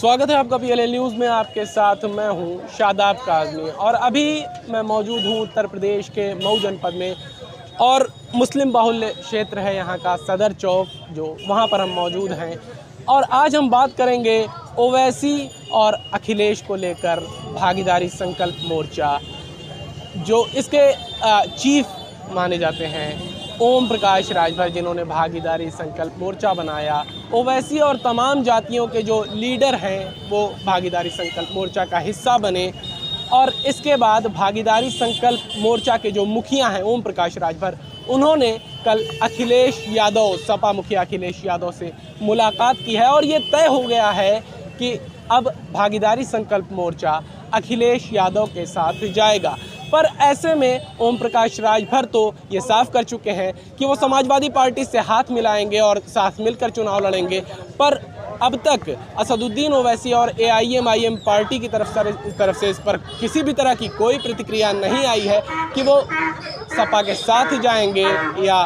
स्वागत है आपका PLL न्यूज़ में। आपके साथ मैं हूं शादाब काज़मी और अभी मैं मौजूद हूं उत्तर प्रदेश के मऊ जनपद में और मुस्लिम बाहुल्य क्षेत्र है यहाँ का सदर चौक, जो वहाँ पर हम मौजूद हैं। और आज हम बात करेंगे ओवैसी और अखिलेश को लेकर भागीदारी संकल्प मोर्चा, जो इसके चीफ माने जाते हैं ओम प्रकाश राजभर, जिन्होंने भागीदारी संकल्प मोर्चा बनाया। ओवैसी और तमाम जातियों के जो लीडर हैं वो भागीदारी संकल्प मोर्चा का हिस्सा बने और इसके बाद भागीदारी संकल्प मोर्चा के जो मुखिया हैं ओम प्रकाश राजभर, उन्होंने कल अखिलेश यादव, सपा मुखिया अखिलेश यादव से मुलाकात की है और ये तय हो गया है कि अब भागीदारी संकल्प मोर्चा अखिलेश यादव के साथ जाएगा। पर ऐसे में ओम प्रकाश राजभर तो ये साफ कर चुके हैं कि वो समाजवादी पार्टी से हाथ मिलाएंगे और साथ मिलकर चुनाव लड़ेंगे। पर अब तक असदुद्दीन ओवैसी और AIM पार्टी की तरफ से इस पर किसी भी तरह की कोई प्रतिक्रिया नहीं आई है कि वो सपा के साथ जाएंगे या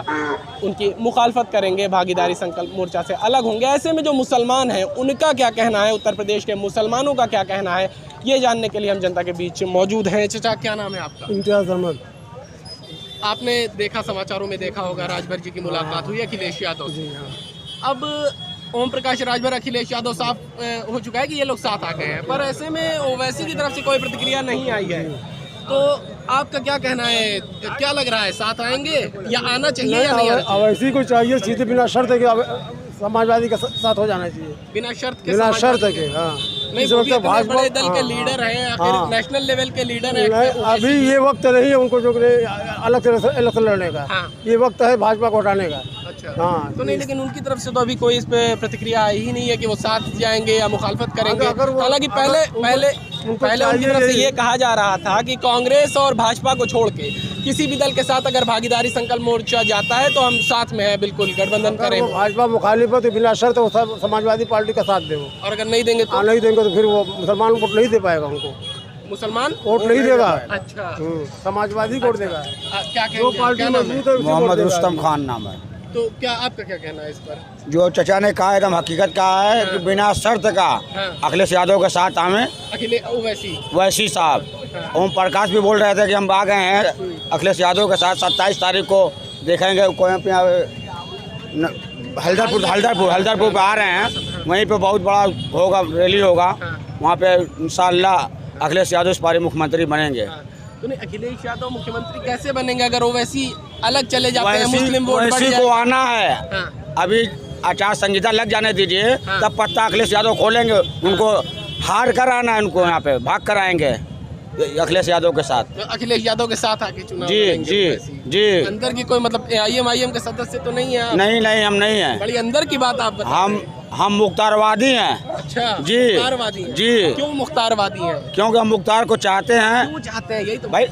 उनकी मुखालफत करेंगे, भागीदारी संकल्प मोर्चा से अलग होंगे। ऐसे में जो मुसलमान हैं उनका क्या कहना है, उत्तर प्रदेश के मुसलमानों का क्या कहना है, ये जानने के लिए हम जनता के बीच मौजूद हैं। चाचा, क्या नाम है आपका? इम्तियाज़ अहमद। आपने देखा, समाचारों में देखा होगा, राजभर जी की मुलाकात हुई अखिलेश यादव से। अब ओम प्रकाश राजभर अखिलेश यादव साफ हो चुका है कि ये लोग साथ आ गए हैं, पर ऐसे में ओवैसी की तरफ से कोई प्रतिक्रिया नहीं आई है। तो आपका क्या कहना है, क्या लग रहा है, साथ आएंगे या आना चाहिए या नहीं आना चाहिए? ओवैसी को चाहिए सीधे बिना शर्त के समाजवादी के साथ हो जाना चाहिए, बिना शर्त के। बिना शर्त के, हाँ। नहीं, वो भी इतने बड़े दल के लीडर हैं, आखिर नेशनल लेवल के लीडर हैं। अभी ये वक्त नहीं है उनको जो अलग तरह से इलेक्शन लड़ने का। ये वक्त है भाजपा को हटाने का। अच्छा, हाँ। तो नहीं, लेकिन उनकी तरफ से तो अभी कोई इस पे प्रतिक्रिया आई ही नहीं है कि वो साथ जाएंगे या मुखालफत करेंगे। हालांकि पहले उनकी तरफ से ये कहा जा रहा था कि कांग्रेस और भाजपा को छोड़ के किसी भी दल के साथ अगर भागीदारी संकल्प मोर्चा जाता है तो हम साथ में है, बिल्कुल गठबंधन करेंगे। भाजपा मुखालिफ तो बिना शर्त समाजवादी पार्टी का साथ दे, और अगर नहीं देंगे तो नहीं देंगे तो फिर वो मुसलमान वोट नहीं दे पाएगा, उनको मुसलमान वोट नहीं देगा। अच्छा, समाजवादी वोट देगा। क्या कहेंगे? मोहम्मद रुस्तम खान नाम है। तो क्या आपका क्या कहना है इस पर? जो चचा ने कहा एकदम हकीकत कहा है कि बिना शर्त का अखिलेश यादव के साथ हमें ओवैसी साहब। ओम प्रकाश भी बोल रहे थे कि हम आ गए हैं अखिलेश यादव के साथ, 27 तारीख को देखेंगे। हल्दरपुर पे आ रहे हैं, वहीं पे बहुत बड़ा होगा, रैली होगा वहाँ पे। इंशाअल्लाह अखिलेश यादव इस बार मुख्यमंत्री बनेंगे। तो नहीं, अखिलेश यादव मुख्यमंत्री कैसे बनेंगे अगर ओवैसी अलग चले जाते हैं, मुस्लिम वोट बढ़ ओवैसी जाए? को आना है। अभी आचार संहिता लग जाने दीजिए, तब पत्ता अखिलेश यादव खोलेंगे। उनको हार कर आना है, उनको यहाँ पे भाग कर आएंगे अखिलेश यादव के साथ। तो अखिलेश यादव के साथ आके चुनाव जी। अंदर की कोई मतलब AIM के सदस्य तो नहीं है? नहीं, हम नहीं हैं। बड़ी अंदर की बात आप बताएं। हम मुख्तारवादी हैं। अच्छा, जी, मुख्तारवादी हैं। जी। क्यों मुख्तारवादी हैं? क्योंकि हम मुख्तार को चाहते हैं। क्यों चाहते हैं? यही तो भाई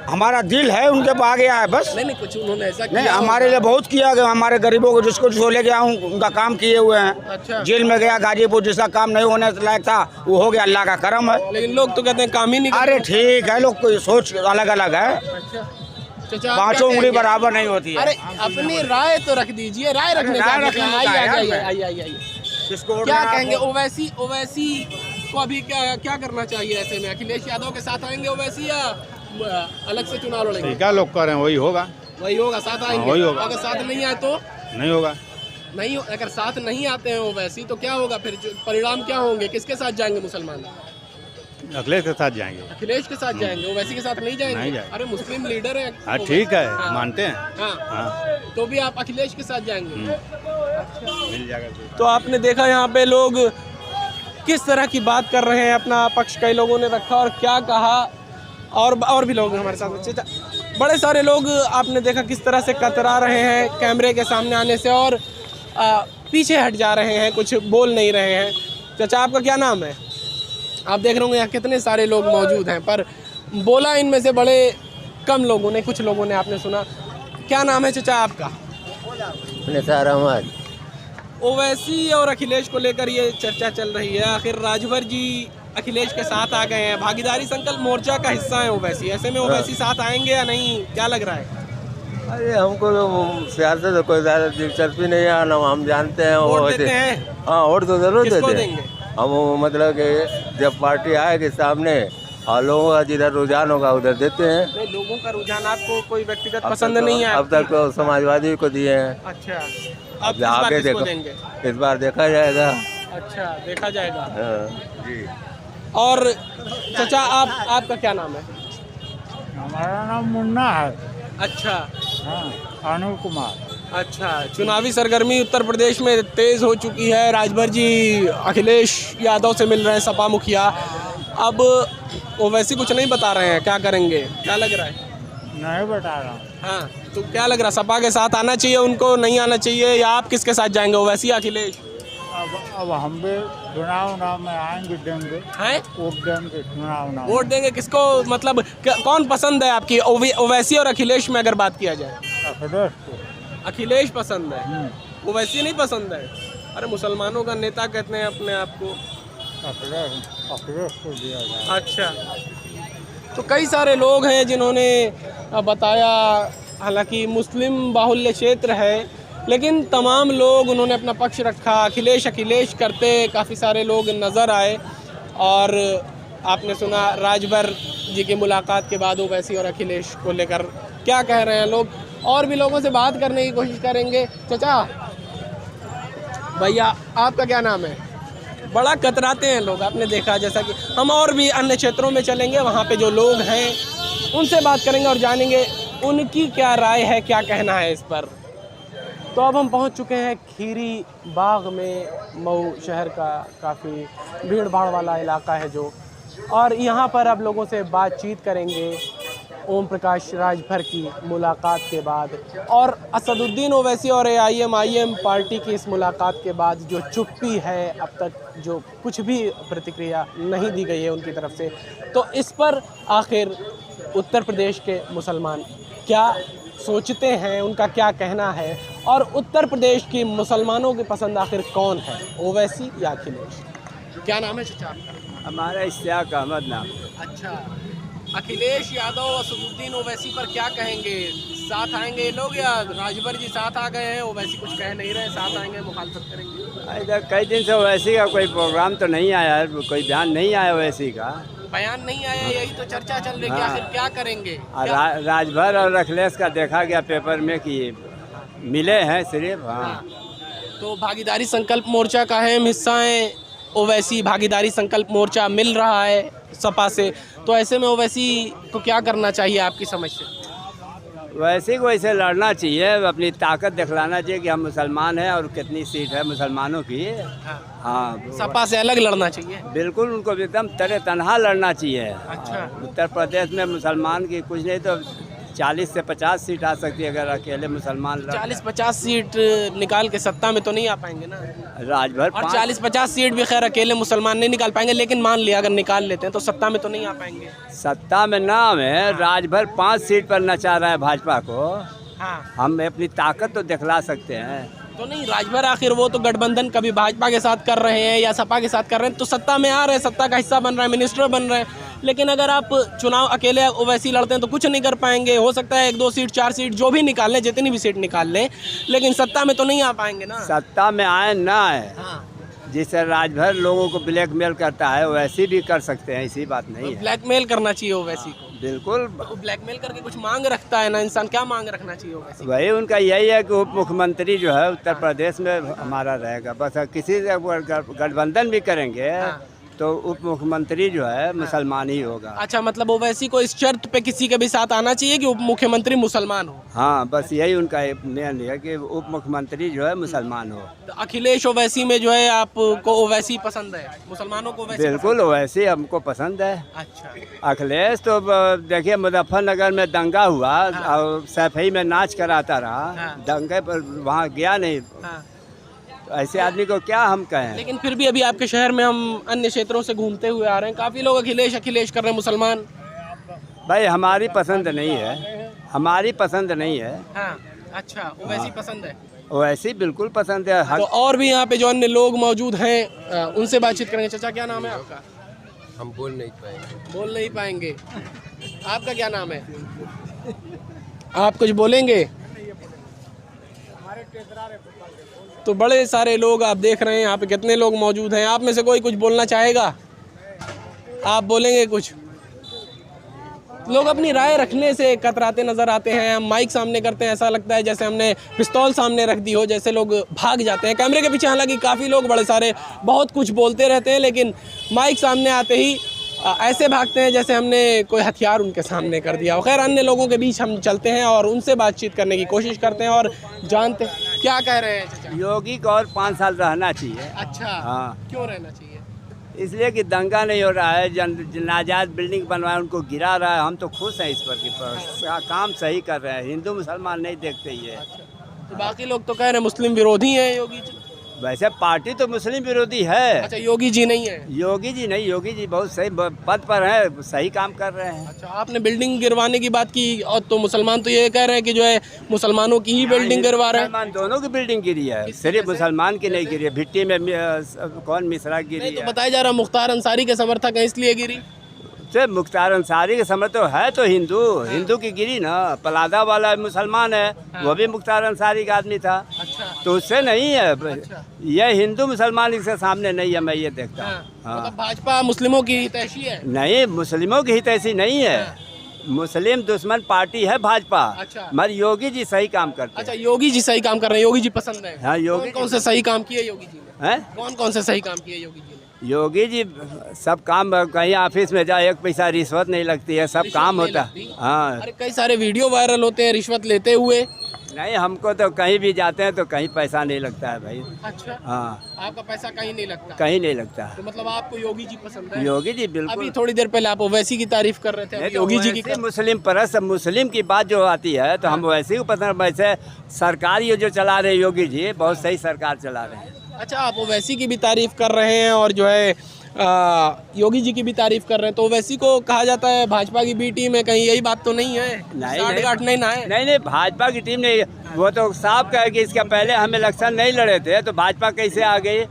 हमारा दिल है उनके आ गया है बस। नहीं, कुछ उन्होंने ऐसा नहीं, किया हमारे लिए बहुत किया गया। हमारे गरीबों को जिसको ले गया हूँ उनका काम किए हुए हैं। अच्छा। जेल में गया गाजीपुर, जिसका काम नहीं होने लायक था वो हो गया, अल्लाह का करम है। लेकिन लोग तो कहते हैं काम ही नहीं अरे ठीक है, लोग कोई सोच अलग अलग है। अच्छा, चाचा, पांचों उंगली बराबर नहीं होती है। अरे अपनी राय तो रख दीजिए, राय रखने का आइए। क्या कहेंगे ओवैसी को अभी क्या करना चाहिए ऐसे में? अखिलेश यादव के साथ आएंगे ओवैसी या अलग से चुनाव लड़ेंगे? क्या लोग कर रहे हैं वही होगा, साथ आएंगे। वही होगा। अगर साथ नहीं आए तो नहीं होगा। अगर साथ नहीं आते हैं ओवैसी तो क्या होगा फिर? परिणाम क्या होंगे? किसके साथ जाएंगे मुसलमान? अखिलेश के साथ जाएंगे। अखिलेश के साथ जाएंगे, ओवैसी के साथ नहीं जाएंगे? नहीं जाएंगे। अरे मुस्लिम लीडर है। हाँ ठीक है, हाँ। मानते हैं। हाँ। तो भी आप अखिलेश के साथ जाएंगे? मिल जाएगा। तो आपने देखा यहाँ पे लोग किस तरह की बात कर रहे हैं, अपना पक्ष कई लोगों ने रखा और क्या कहा, और भी लोग हमारे साथ। बड़े सारे लोग आपने देखा किस तरह से कतरा रहे हैं कैमरे के सामने आने से और पीछे हट जा रहे हैं, कुछ बोल नहीं रहे हैं। चाचा, आपका क्या नाम है? आप देख रहे होंगे यहाँ कितने सारे लोग मौजूद हैं, पर बोला इनमें से बड़े कम लोगों ने, कुछ लोगों ने आपने सुना। क्या नाम है चाचा आपका? निसार अहमद। ओवैसी और अखिलेश को लेकर ये चर्चा चल रही है, आखिर राजभर जी अखिलेश के साथ आ गए हैं, भागीदारी संकल्प मोर्चा का हिस्सा है ओवैसी। ऐसे में ओवैसी साथ आएंगे या नहीं, क्या लग रहा है? अरे हमको तो सियासत तो कोई ज़्यादा दिलचस्पी नहीं है ना, हम जानते हैं वोट वो देते हैं? हाँ, वोट तो जरूर किसको देते हैं। देंगे? हम मतलब कि जब पार्टी आएगी सामने और लोगों का जिधर रुझान होगा उधर देते हैं। नहीं, लोगों का रुझान आपको कोई व्यक्तिगत अब पसंद तक तो- नहीं है? अब तक तो समाजवादी को दिए हैं। अच्छा, अब अब इस बार आगे किसको देखो, देंगे? इस बार देखा जाएगा। अच्छा, देखा जाएगा। हाँ, जी। और चाचा आपका क्या नाम है? हमारा नाम मुन्ना है। अच्छा हाँ, अनूप कुमार। अच्छा, चुनावी सरगर्मी उत्तर प्रदेश में तेज हो चुकी है। राजभर जी अखिलेश यादव से मिल रहे हैं, सपा मुखिया। अब वो वैसे कुछ नहीं बता रहे हैं, क्या करेंगे, क्या लग रहा है? नहीं बता रहा हूँ। हाँ, तो क्या लग रहा है, सपा के साथ आना चाहिए उनको, नहीं आना चाहिए, या आप किसके साथ जाएंगे, ओवैसी अखिलेश? अब हम भी चुनाव में आएंगे, देंगे हैं? वोट देंगे, चुनाव वोट देंगे किसको? मतलब कौन पसंद है आपकी, ओवैसी और अखिलेश में अगर बात किया जाए? अखिलेश को। अखिलेश पसंद है, ओवैसी नहीं पसंद है? अरे मुसलमानों का नेता कहते हैं अपने आप को। अखिलेश को दिया जाए। अच्छा, तो कई सारे लोग हैं जिन्होंने बताया, हालांकि मुस्लिम बाहुल्य क्षेत्र है, लेकिन तमाम लोग उन्होंने अपना पक्ष रखा। अखिलेश करते काफ़ी सारे लोग नज़र आए। और आपने सुना राजभर जी की मुलाकात के बाद ओवैसी और अखिलेश को लेकर क्या कह रहे हैं लोग। और भी लोगों से बात करने की कोशिश करेंगे। चाचा, भैया आपका क्या नाम है? बड़ा कतराते हैं लोग, आपने देखा। जैसा कि हम और भी अन्य क्षेत्रों में चलेंगे, वहाँ पे जो लोग हैं उनसे बात करेंगे और जानेंगे उनकी क्या राय है, क्या कहना है इस पर। तो अब हम पहुंच चुके हैं खीरी बाग में। मऊ शहर का काफ़ी भीड़ भाड़ वाला इलाका है जो, और यहाँ पर अब लोगों से बातचीत करेंगे ओम प्रकाश राजभर की मुलाकात के बाद, और असदुद्दीन ओवैसी और AIM पार्टी की इस मुलाकात के बाद जो चुप्पी है, अब तक जो कुछ भी प्रतिक्रिया नहीं दी गई है उनकी तरफ से, तो इस पर आखिर उत्तर प्रदेश के मुसलमान क्या सोचते हैं, उनका क्या कहना है, और उत्तर प्रदेश की मुसलमानों की पसंद आखिर कौन है, ओवैसी या अखिलेश? क्या नाम है चाचा आपका? हमारा इश्तियाक अहमद नाम। अच्छा, अखिलेश यादव असदुद्दीन ओवैसी पर क्या कहेंगे? साथ आएंगे ये लोग, या राजभर जी साथ आ गए हैं, ओवैसी कुछ कह नहीं रहे, साथ आएंगे, मुखालफत करेंगे? इधर कई दिन से ओवैसी का कोई प्रोग्राम तो नहीं आया है, कोई बयान नहीं आया ओवैसी का। बयान नहीं आया, यही तो चर्चा चल रही है कि हाँ। आखिर क्या करेंगे? राजभर और अखिलेश का देखा गया पेपर में कि मिले हैं सिर्फ। हाँ, तो भागीदारी संकल्प मोर्चा का अहम हिस्सा है ओवैसी। भागीदारी संकल्प मोर्चा मिल रहा है सपा से, तो ऐसे में ओवैसी को क्या करना चाहिए आपकी समझ से? वैसे को ऐसे लड़ना चाहिए, अपनी ताकत दिखलाना चाहिए कि हम मुसलमान हैं और कितनी सीट है मुसलमानों की। हाँ, सपा से अलग लड़ना चाहिए। बिल्कुल, उनको एकदम तरह तनहा लड़ना चाहिए। अच्छा, उत्तर प्रदेश में मुसलमान की कुछ नहीं तो 40 से 50 सीट आ सकती है अगर अकेले मुसलमान 40-50 सीट निकाल के सत्ता में तो नहीं आ पाएंगे ना। राजभर और 40-50 सीट भी खैर अकेले मुसलमान नहीं निकाल पाएंगे, लेकिन मान लिया अगर निकाल लेते हैं तो सत्ता में तो नहीं आ पाएंगे। सत्ता में नाम है, राजभर 5 सीट पर नचा रहा है भाजपा को। हाँ, हम अपनी ताकत तो दिखला सकते हैं। तो नहीं, राजभर आखिर वो तो गठबंधन कभी भाजपा के साथ कर रहे हैं या सपा के साथ कर रहे हैं, तो सत्ता में आ रहे हैं, सत्ता का हिस्सा बन रहे हैं, मिनिस्टर बन रहे हैं। लेकिन अगर आप चुनाव अकेले ओवैसी लड़ते हैं तो कुछ नहीं कर पाएंगे। हो सकता है 1-2 सीट 4 सीट जो भी निकाल लें, जितनी भी सीट निकाल लें, लेकिन सत्ता में तो नहीं आ पाएंगे ना। सत्ता में आए ना आए, हाँ, जिससे राजभर लोगों को ब्लैकमेल करता है वैसे भी कर सकते हैं, ऐसी बात नहीं है। ब्लैकमेल करना चाहिए ओवैसी को। बिल्कुल, वो ब्लैकमेल करके कुछ मांग रखता है ना इंसान, क्या मांग रखना चाहिए ओवैसी? वही उनका यही है कि उप मुख्यमंत्री जो है उत्तर प्रदेश में हमारा रहेगा, बस। किसी से गठबंधन भी करेंगे तो उप मुख्यमंत्री जो है मुसलमान ही होगा। अच्छा, मतलब ओवैसी को इस शर्त पे किसी के भी साथ आना चाहिए कि उप मुख्यमंत्री मुसलमान हो? हाँ, बस यही उनका मेन है कि उप मुख्यमंत्री जो है मुसलमान हो। तो अखिलेश ओवैसी में जो है आपको ओवैसी पसंद है, मुसलमानों को ओवैसी बिल्कुल, वैसे हमको पसंद है। अच्छा, अखिलेश तो देखिए मुजफ्फरनगर में दंगा हुआ और सफाई में नाच कराता रहा, दंगे पर वहाँ गया नहीं। हाँ, ऐसे आदमी को क्या हम कहें। लेकिन फिर भी अभी आपके शहर में हम अन्य क्षेत्रों से घूमते हुए आ रहे हैं, काफ़ी लोग अखिलेश कर रहे हैं, मुसलमान। भाई हमारी पसंद नहीं है, हमारी पसंद नहीं है। हाँ, अच्छा, ओवैसी पसंद है। वैसे बिल्कुल पसंद है। तो और भी यहाँ पे जो अन्य लोग मौजूद हैं उनसे बातचीत करेंगे। चाचा, क्या नाम है आपका? हम बोल नहीं पाएंगे। बोल नहीं पाएंगे। आपका क्या नाम है? आप कुछ बोलेंगे? तो बड़े सारे लोग आप देख रहे हैं यहाँ पे कितने लोग मौजूद हैं। आप में से कोई कुछ बोलना चाहेगा? आप बोलेंगे कुछ? लोग अपनी राय रखने से कतराते नज़र आते हैं। हम माइक सामने करते हैं, ऐसा लगता है जैसे हमने पिस्तौल सामने रख दी हो, जैसे लोग भाग जाते हैं। कैमरे के पीछे हालांकि काफ़ी लोग बड़े सारे बहुत कुछ बोलते रहते हैं, लेकिन माइक सामने आते ही ऐसे भागते हैं जैसे हमने कोई हथियार उनके सामने कर दिया। खैर, अन्य लोगों के बीच हम चलते हैं और उनसे बातचीत करने की कोशिश करते हैं और जानते हैं क्या कह रहे हैं चाचा। योगी को और 5 साल रहना चाहिए। अच्छा, हाँ, क्यों रहना चाहिए? इसलिए कि दंगा नहीं हो रहा है, नाजायज बिल्डिंग बनवाए उनको गिरा रहा है। हम तो खुश हैं इस पर कि काम सही कर रहे हैं। हिंदू मुसलमान नहीं देखते ये। तो बाकी लोग तो कह रहे हैं मुस्लिम विरोधी हैं योगी जी। वैसे पार्टी तो मुस्लिम विरोधी है। अच्छा, योगी जी नहीं है? योगी जी नहीं, योगी जी बहुत सही पद पर हैं, सही काम कर रहे हैं। अच्छा, आपने बिल्डिंग गिरवाने की बात की और तो मुसलमान तो ये कह रहे हैं कि जो है मुसलमानों की ही बिल्डिंग गिरवा रहे हैं। मुसलमान दोनों की बिल्डिंग गिरी है, सिर्फ मुसलमान की नहीं गिरी है। भिट्टी में कौन मिश्रा गिरी तो है। बताया जा रहा मुख्तार अंसारी के समर्थक हैं इसलिए गिरी। से मुख्तार अंसारी के समझ तो है तो हिंदू की गिरी ना। पलादा वाला मुसलमान है, वो भी मुख्तार अंसारी का आदमी था। अच्छा, तो उससे नहीं है। ये हिंदू मुसलमान इसके सामने नहीं है, मैं ये देखता हूँ। हाँ। मतलब भाजपा मुस्लिमों की हितैषी है? नहीं, मुस्लिमों की हित ऐसी नहीं है। मुस्लिम दुश्मन पार्टी है भाजपा। अच्छा। मगर योगी जी सही काम करते हैं। अच्छा, योगी जी सही काम कर रहे हैं, योगी जी पसंद है। हाँ, योगी कौन से सही काम किए योगी जी ने? हैं? कौन से सही काम किए योगी जी ने? योगी जी सब काम, कहीं ऑफिस में जाए 1 पैसा रिश्वत नहीं लगती है, सब काम होता है। हाँ, अरे कई सारे वीडियो वायरल होते हैं रिश्वत लेते हुए। नहीं, हमको तो कहीं भी जाते हैं तो कहीं पैसा नहीं लगता है भाई। अच्छा, हाँ, आपका पैसा कहीं नहीं लगता? कहीं नहीं लगता है। तो मतलब आपको योगी जी पसंद है? योगी जी बिल्कुल। अभी थोड़ी देर पहले आप ओवैसी की तारीफ कर रहे थे, नहीं अभी तो योगी जी की वैसे मुस्लिम परस्त, मुस्लिम की बात जो आती है तो हम वैसे ही पसंद। वैसे सरकार ये जो चला रहे योगी जी, बहुत सही सरकार चला रहे हैं। अच्छा, आप ओवैसी की भी तारीफ कर रहे हैं और जो है योगी जी की भी तारीफ कर रहे हैं, तो ओवैसी को कहा जाता है भाजपा की बी टीम है, कहीं यही बात तो नहीं है? साठ-गांठ नहीं ना है? नहीं, भाजपा की टीम नहीं। वो तो साफ कहे कि इसके पहले हम इलेक्शन नहीं लड़े थे तो भाजपा कैसे आ गई।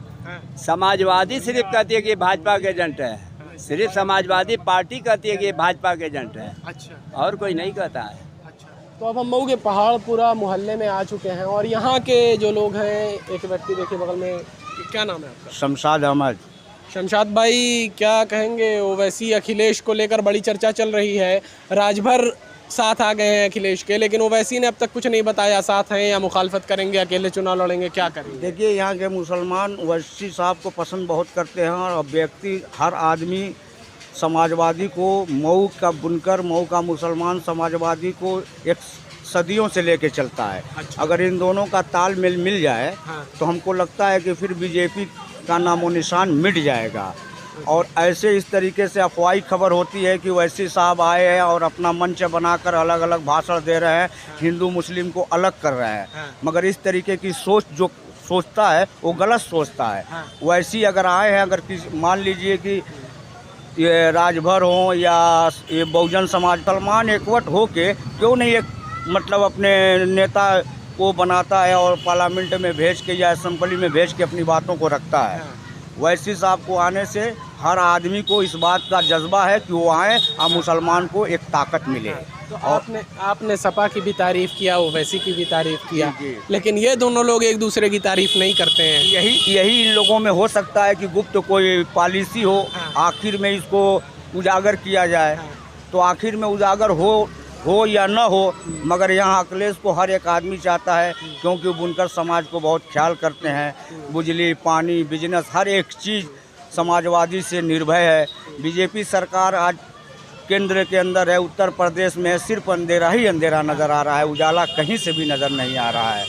समाजवादी सिर्फ कहती है कि भाजपा के एजेंट है, सिर्फ समाजवादी पार्टी कहती है कि भाजपा के एजेंट है। अच्छा, और कोई नहीं कहता है। तो अब हम मऊ के पहाड़पुरा मोहल्ले में आ चुके हैं और यहाँ के जो लोग हैं, एक व्यक्ति देखिए बगल में, क्या नाम है आपका? शमशाद अहमद। शमशाद भाई, क्या कहेंगे? ओवैसी अखिलेश को लेकर बड़ी चर्चा चल रही है, राजभर साथ आ गए हैं अखिलेश के, लेकिन ओवैसी ने अब तक कुछ नहीं बताया साथ हैं या मुखालफत करेंगे, अकेले चुनाव लड़ेंगे, क्या करेंगे? देखिए, यहाँ के मुसलमान ओवैसी साहब को पसंद बहुत करते हैं और व्यक्ति, हर आदमी समाजवादी को, मऊ का बुनकर, मऊ का मुसलमान समाजवादी को एक सदियों से लेके चलता है। अच्छा। अगर इन दोनों का तालमेल मिल जाए तो हमको लगता है कि फिर बीजेपी का नामो निशान मिट जाएगा। और ऐसे इस तरीके से अफवाही खबर होती है कि ओवैसी साहब आए हैं और अपना मंच बनाकर अलग अलग भाषण दे रहे हैं, हिंदू मुस्लिम को अलग कर रहे हैं, मगर इस तरीके की सोच जो सोचता है वो गलत सोचता है। ओवैसी अगर आए हैं, अगर मान लीजिए कि ये राजभर हो या ये बहुजन समाज, मुसलमान एकवट होके क्यों नहीं एक मतलब अपने नेता को बनाता है और पार्लियामेंट में भेज के या असेंबली में भेज के अपनी बातों को रखता है। ओवैसी साहब को आने से हर आदमी को इस बात का जज्बा है कि वो आए और मुसलमान को एक ताकत मिले। तो आपने सपा की भी तारीफ किया, ओवैसी की भी तारीफ किया, जी। लेकिन ये दोनों लोग एक दूसरे की तारीफ नहीं करते हैं। यही इन लोगों में हो सकता है कि गुप्त कोई पॉलिसी हो, आखिर में इसको उजागर किया जाए। तो आखिर में उजागर हो या न हो, मगर यहाँ अखिलेश को हर एक आदमी चाहता है, क्योंकि बुनकर समाज को बहुत ख्याल करते हैं। बिजली, पानी, बिजनेस, हर एक चीज़ समाजवादी से निर्भय है। बीजेपी सरकार आज केंद्र के अंदर है, उत्तर प्रदेश में सिर्फ अंधेरा ही अंधेरा नज़र आ रहा है, उजाला कहीं से भी नज़र नहीं आ रहा है।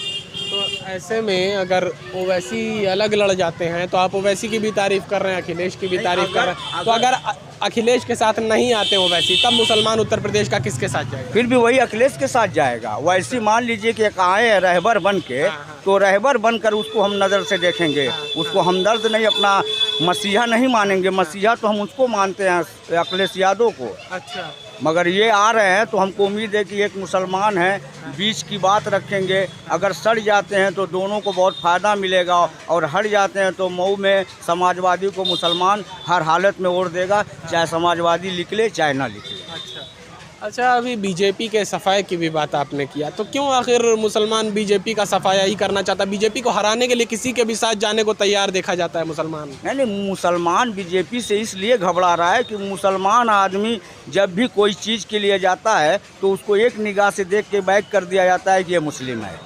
तो ऐसे में अगर ओवैसी अलग लड़ जाते हैं तो आप ओवैसी की भी तारीफ कर रहे हैं, अखिलेश की भी तारीफ कर रहे हैं, तो अगर अखिलेश के साथ नहीं आते ओवैसी, तब मुसलमान उत्तर प्रदेश का किसके साथ जाएगा? फिर भी वही अखिलेश के साथ जाएगा। वैसे मान लीजिए कि एक आए हैं रहबर बन के, तो रहबर बनकर उसको हम नज़र से देखेंगे, उसको हमदर्द नहीं, अपना मसीहा नहीं मानेंगे। मसीहा तो हम उसको मानते हैं, अखिलेश यादव को। अच्छा, मगर ये आ रहे हैं तो हमको उम्मीद है कि एक मुसलमान है, बीच की बात रखेंगे। अगर सड़ जाते हैं तो दोनों को बहुत फ़ायदा मिलेगा, और हट जाते हैं तो मऊ में समाजवादी को मुसलमान हर हालत में वोट देगा, चाहे समाजवादी निकले चाहे ना निकले। अच्छा। अच्छा, अभी बीजेपी के सफाई की भी बात आपने किया, तो क्यों आखिर मुसलमान बीजेपी का सफाया ही करना चाहता? बीजेपी को हराने के लिए किसी के भी साथ जाने को तैयार देखा जाता है मुसलमान। नहीं, मुसलमान बीजेपी से इसलिए घबरा रहा है कि मुसलमान आदमी जब भी कोई चीज़ के लिए जाता है तो उसको एक निगाह से देख के बैक कर दिया जाता है कि ये मुस्लिम है।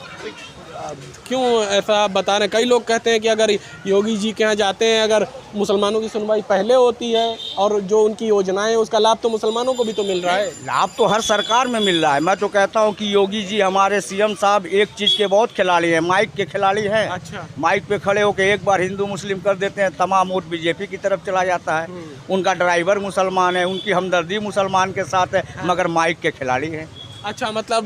क्यों ऐसा बता रहे? कई लोग कहते हैं कि अगर योगी जी के यहाँ जाते हैं, अगर मुसलमानों की सुनवाई पहले होती है और जो उनकी योजनाएं उसका लाभ तो मुसलमानों को भी तो मिल रहा है। लाभ तो हर सरकार में मिल रहा है। मैं तो कहता हूँ कि योगी जी हमारे सीएम साहब एक चीज़ के बहुत खिलाड़ी हैं, माइक के खिलाड़ी हैं। अच्छा। माइक पे खड़े होकर एक बार हिंदू मुस्लिम कर देते हैं, तमाम वोट बीजेपी की तरफ चला जाता है। उनका ड्राइवर मुसलमान है, उनकी हमदर्दी मुसलमान के साथ है, मगर माइक के खिलाड़ी हैं। अच्छा, मतलब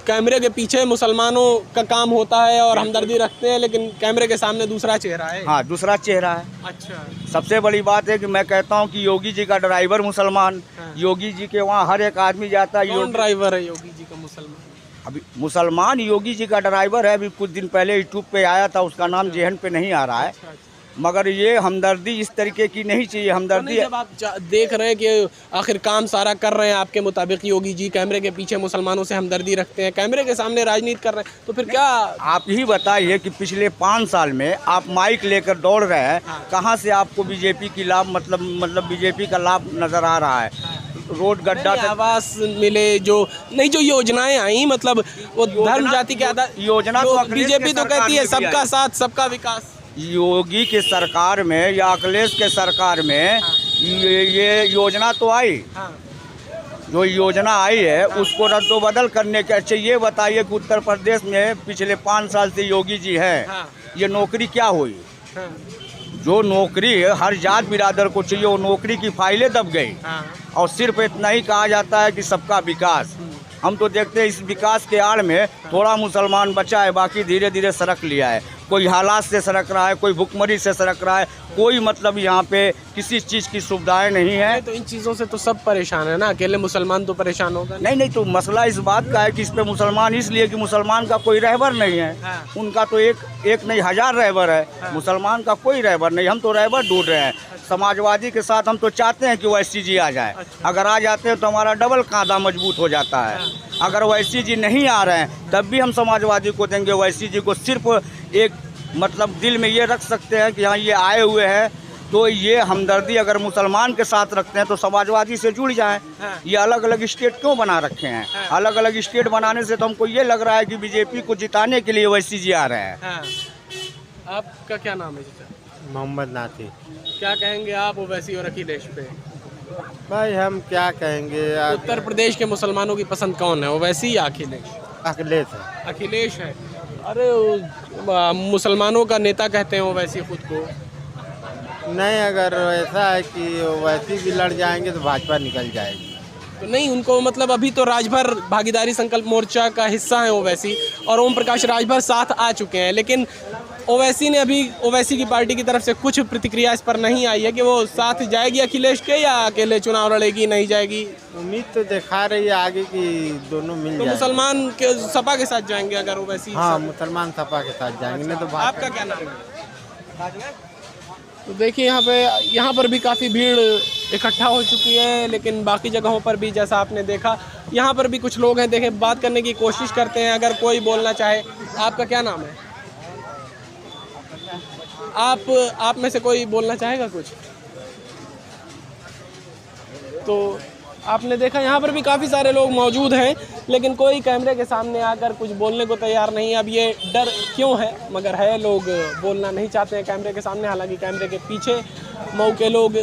कैमरे के पीछे मुसलमानों का काम होता है और हमदर्दी रखते हैं, लेकिन कैमरे के सामने दूसरा चेहरा है। हाँ, दूसरा चेहरा है। अच्छा। सबसे बड़ी बात है कि मैं कहता हूँ कि योगी जी का ड्राइवर मुसलमान, योगी जी के वहाँ हर एक आदमी जाता है। कौन ड्राइवर है योगी जी का मुसलमान? अभी मुसलमान योगी जी का ड्राइवर है। अभी कुछ दिन पहले यूट्यूब पे आया था, उसका नाम जेहन पे नहीं आ रहा है। मगर ये हमदर्दी इस तरीके की नहीं चाहिए। हमदर्दी जब आप देख रहे हैं कि आखिर काम सारा कर रहे हैं आपके मुताबिक योगी जी, कैमरे के पीछे मुसलमानों से हमदर्दी रखते हैं, कैमरे के सामने राजनीति कर रहे हैं, तो फिर क्या आप ही बताइए कि पिछले 5 साल में आप माइक लेकर दौड़ रहे हैं, कहाँ से आपको बीजेपी की लाभ मतलब बीजेपी का लाभ नजर आ रहा है? रोड गड्ढा, आवास मिले जो नहीं, जो योजनाएं आई, मतलब वो धर्म जाति के आधार योजना तो बीजेपी तो कहती है सबका साथ सबका विकास। योगी के सरकार में या अखिलेश के सरकार में ये योजना तो आई। जो योजना आई है उसको रद्दोबदल करने के। अच्छा, ये बताइए कि उत्तर प्रदेश में पिछले 5 साल से योगी जी हैं, ये नौकरी क्या हुई? जो नौकरी हर जात बिरादर को चाहिए वो नौकरी की फाइलें दब गई। और सिर्फ इतना ही कहा जाता है कि सबका विकास। हम तो देखते हैं इस विकास के आड़ में थोड़ा मुसलमान बचा है, बाकी धीरे धीरे सड़क लिया है। कोई हालात से सड़क रहा है, कोई भुखमरी से सड़क रहा है, कोई मतलब यहाँ पे किसी चीज़ की सुविधाएं नहीं है। तो इन चीज़ों से तो सब परेशान है ना, अकेले मुसलमान तो परेशान होगा नहीं, तो मसला इस बात का है कि इस पे मुसलमान इसलिए कि मुसलमान का कोई रहबर नहीं है। उनका तो एक नहीं 1000 रहबर है, मुसलमान का कोई रहबर नहीं। हम तो रहबर ढूंढ रहे हैं। समाजवादी के साथ हम तो चाहते हैं कि ओवैसी जी आ जाए। अगर आ जाते हैं तो हमारा डबल कांधा मजबूत हो जाता है। अगर ओवैसी जी नहीं आ रहे हैं तब भी हम समाजवादी को देंगे। ओवैसी जी को सिर्फ एक मतलब दिल में ये रख सकते हैं कि हाँ ये आए हुए हैं, तो ये हमदर्दी अगर मुसलमान के साथ रखते हैं तो समाजवादी से जुड़ जाएं। ये अलग अलग स्टेट क्यों बना रखे हैं? अलग अलग स्टेट बनाने से तो हमको ये लग रहा है कि बीजेपी को जिताने के लिए ओवैसी जी आ रहे हैं। आपका क्या नाम है? मोहम्मद नाती। क्या कहेंगे आप ओवैसी और अखिलेश पे? भाई हम क्या कहेंगे, उत्तर प्रदेश के मुसलमानों की पसंद कौन है, ओवैसी या अखिलेश? अखिलेश है। अखिलेश है। अरे मुसलमानों का नेता कहते हैं ओवैसी खुद को। नहीं, अगर ऐसा है कि वैसी भी लड़ जाएंगे तो भाजपा निकल जाएगी। तो नहीं, उनको मतलब अभी तो राजभर भागीदारी संकल्प मोर्चा का हिस्सा है ओवैसी, और ओम प्रकाश राजभर साथ आ चुके हैं, लेकिन ओवैसी ने अभी ओवैसी की पार्टी की तरफ से कुछ प्रतिक्रिया इस पर नहीं आई है कि वो साथ जाएगी अखिलेश के या अकेले चुनाव लड़ेगी, नहीं जाएगी। उम्मीद तो दिखा रही है आगे कि दोनों मिल तो जाएंगे। मुसलमान के सपा के साथ जाएंगे अगर ओवैसी? हाँ, मुसलमान सपा के साथ जाएंगे। नहीं तो आपका क्या नाम है? तो देखिए यहाँ पर भी काफ़ी भीड़ इकट्ठा हो चुकी है, लेकिन बाकी जगहों पर भी जैसा आपने देखा यहाँ पर भी कुछ लोग हैं। देखें, बात करने की कोशिश करते हैं, अगर कोई बोलना चाहे। आपका क्या नाम है? आप में से कोई बोलना चाहेगा कुछ? तो आपने देखा यहाँ पर भी काफ़ी सारे लोग मौजूद हैं, लेकिन कोई कैमरे के सामने आकर कुछ बोलने को तैयार नहीं है। अब ये डर क्यों है, मगर है, लोग बोलना नहीं चाहते हैं कैमरे के सामने। हालांकि कैमरे के पीछे मऊ के लोग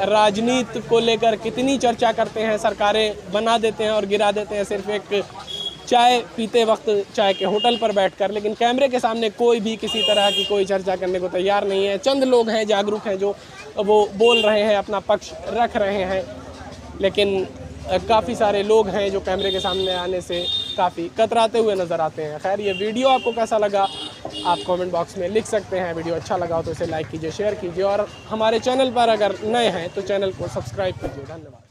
राजनीति को लेकर कितनी चर्चा करते हैं, सरकारें बना देते हैं और गिरा देते हैं सिर्फ एक चाय पीते वक्त चाय के होटल पर बैठकर, लेकिन कैमरे के सामने कोई भी किसी तरह की कोई चर्चा करने को तैयार नहीं है। चंद लोग हैं जागरूक हैं जो वो बोल रहे हैं, अपना पक्ष रख रहे हैं, लेकिन काफ़ी सारे लोग हैं जो कैमरे के सामने आने से काफ़ी कतराते हुए नज़र आते हैं। खैर, ये वीडियो आपको कैसा लगा आप कमेंट बॉक्स में लिख सकते हैं। वीडियो अच्छा लगा हो तो इसे लाइक कीजिए, शेयर कीजिए, और हमारे चैनल पर अगर नए हैं तो चैनल को सब्सक्राइब कीजिए। धन्यवाद।